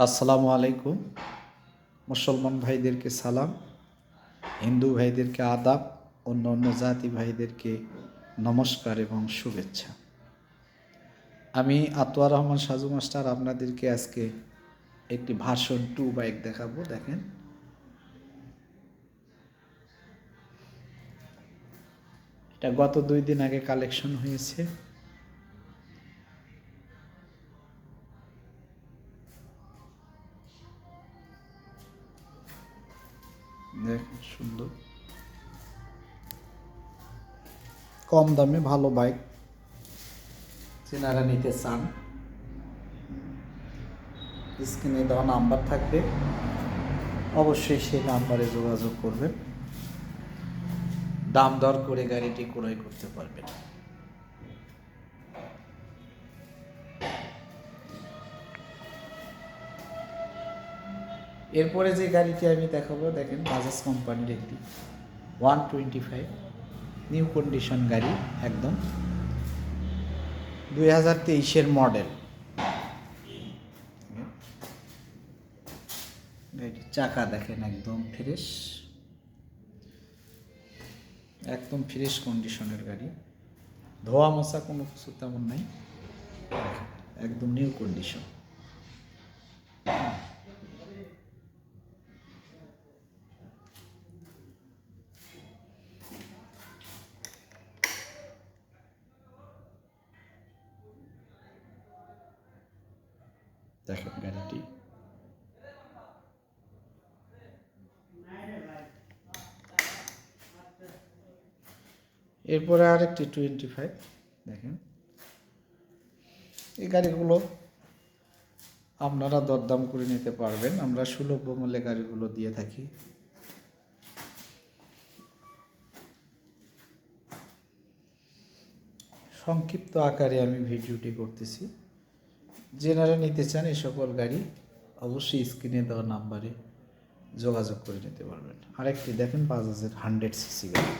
আসসালামু আলাইকুম। মুসলমান ভাইদেরকে সালাম, হিন্দু ভাইদেরকে আদাব, অন্য অন্য জাতি ভাইদেরকে নমস্কার এবং শুভেচ্ছা। আমি আতোয়ার রহমান সাজু মাস্টার আপনাদেরকে আজকে একটি ভার্সন 2 বাইক দেখাবো। দেখেন, এটা গত 2 দিন আগে কালেকশন হয়েছে। দেখেন, সুন্দর, কম দামে ভালো বাইক যারা নিতে চান, স্ক্রিনে দেওয়া নাম্বার থাকবে, অবশ্যই সেই নাম্বারে যোগাযোগ করবেন, দাম দর করে গাড়িটি ক্রয় করতে পারবেন। এরপরে যে গাড়িটি আমি দেখাবো, দেখেন, বাজাজ কোম্পানির একটি 125 নিউ কন্ডিশন গাড়ি, একদম 2023-এর মডেল। গাড়িটির চাকা দেখেন, একদম ফ্রেশ কন্ডিশনের গাড়ি, ধোয়া মোছা কোনো কিছু তেমন নাই, একদম নিউ কন্ডিশন। দেখেন গাড়িটি, এরপরে আরেকটি 25 দেখেন। এই গাড়িগুলো আপনারা দরদাম করে নিতে পারবেন, আমরা সুলভ মূল্যে গাড়িগুলো দিয়ে থাকি। সংক্ষিপ্ত আকারে আমি ভিডিওটি করতেছি। যেনারা নিতে চান এই সকল গাড়ি অবশ্যই স্ক্রিনে দেওয়া নাম্বারে যোগাযোগ করে নিতে পারবেন। আরেকটি দেখেন, বাজাজের 100cc গাড়ি,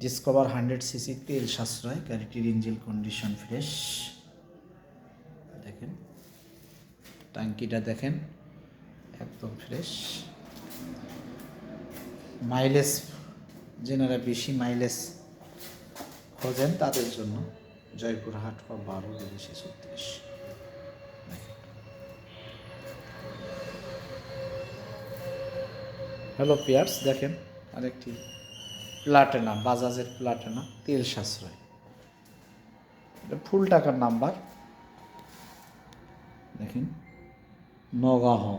ডিসকভার 100cc, তেল সাশ্রয়, গাড়িটির ইঞ্জিন কন্ডিশন ফ্রেশ। দেখেন ট্যাঙ্কিটা দেখেন, একদম ফ্রেশ। মাইলেজ, যেনারা বেশি মাইলেজ খোঁজেন তাদের জন্য জয়পুরহাট বা 12-36। হ্যালো পিয়ার্স, দেখেন আরেকটি প্লাটিনা, বাজাজের প্লাটিনা, তেল সাশ্রয়, এটা ফুল টাকার নাম্বার। দেখেন, নগাঁও,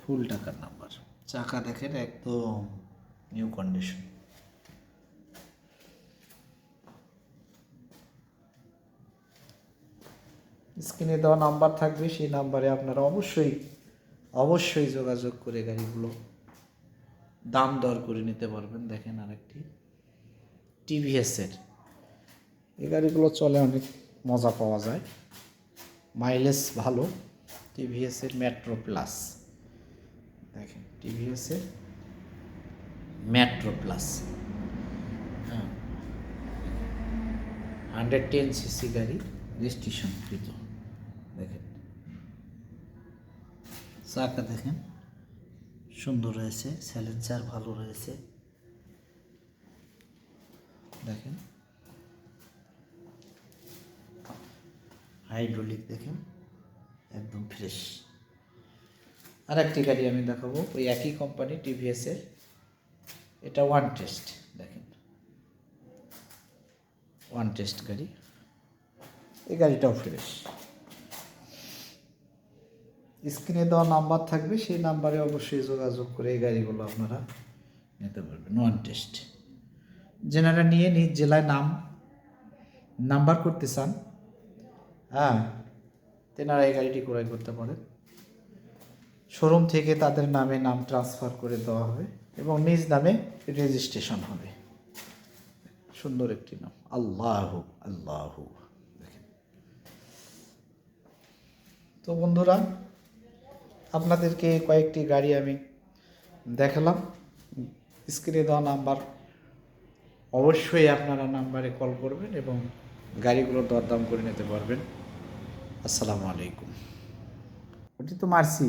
ফুল টাকার নাম্বার, চাকা দেখেন একদম নিউ কন্ডিশন। স্ক্রিনে দেওয়া নাম্বার থাকবে, সেই নাম্বারে আপনারা অবশ্যই যোগাযোগ করে গাড়িগুলো দাম দর করে নিতে পারবেন। দেখেন আরেকটি টিভিএসের, এই গাড়িগুলো চলে, অনেক মজা পাওয়া যায়, মাইলেজ ভালো। টিভিএসের মেট্রো প্লাস, দেখেন টিভিএসের মেট্রো প্লাস, হ্যাঁ, 110cc গাড়ি, রেজিস্ট্রেশন কৃত। দেখেন চাকা দেখেন সুন্দর রয়েছে, সাইলেন্সার ভালো রয়েছে। দেখেন হাইড্রোলিক দেখেন একদম ফ্রেশ। আর একটি গাড়ি আমি দেখাবো, ওই একই কোম্পানি টিভিএসের, এটা ওয়ান টেস্ট। দেখেন ওয়ান টেস্ট গাড়ি, এই গাড়িটাও ফ্রেশ। স্ক্রিনে দেওয়া নাম্বার থাকবে, সেই নাম্বারে অবশ্যই যোগাযোগ করে এই গাড়িগুলো আপনারা নিতে পারবেন, ওয়ান টেস্ট। যেনারা নিয়ে নিজ জেলায় নাম্বার করতে চান, হ্যাঁ, তেনারা এই গাড়িটি ক্রয় করতে পারেন। শোরুম থেকে তাদের নামে নাম ট্রান্সফার করে দেওয়া হবে এবং নিজ নামে রেজিস্ট্রেশন হবে। সুন্দর একটি নাম, আল্লাহু আল্লাহু। দেখেন তো বন্ধুরা, আপনাদেরকে কয়েকটি গাড়ি আমি দেখালাম। স্ক্রিনে দেওয়া নাম্বার, অবশ্যই আপনারা নাম্বারে কল করবেন এবং গাড়িগুলোর দরদাম করে নিতে পারবেন। আসসালামু আলাইকুম। ওটি তো মারছি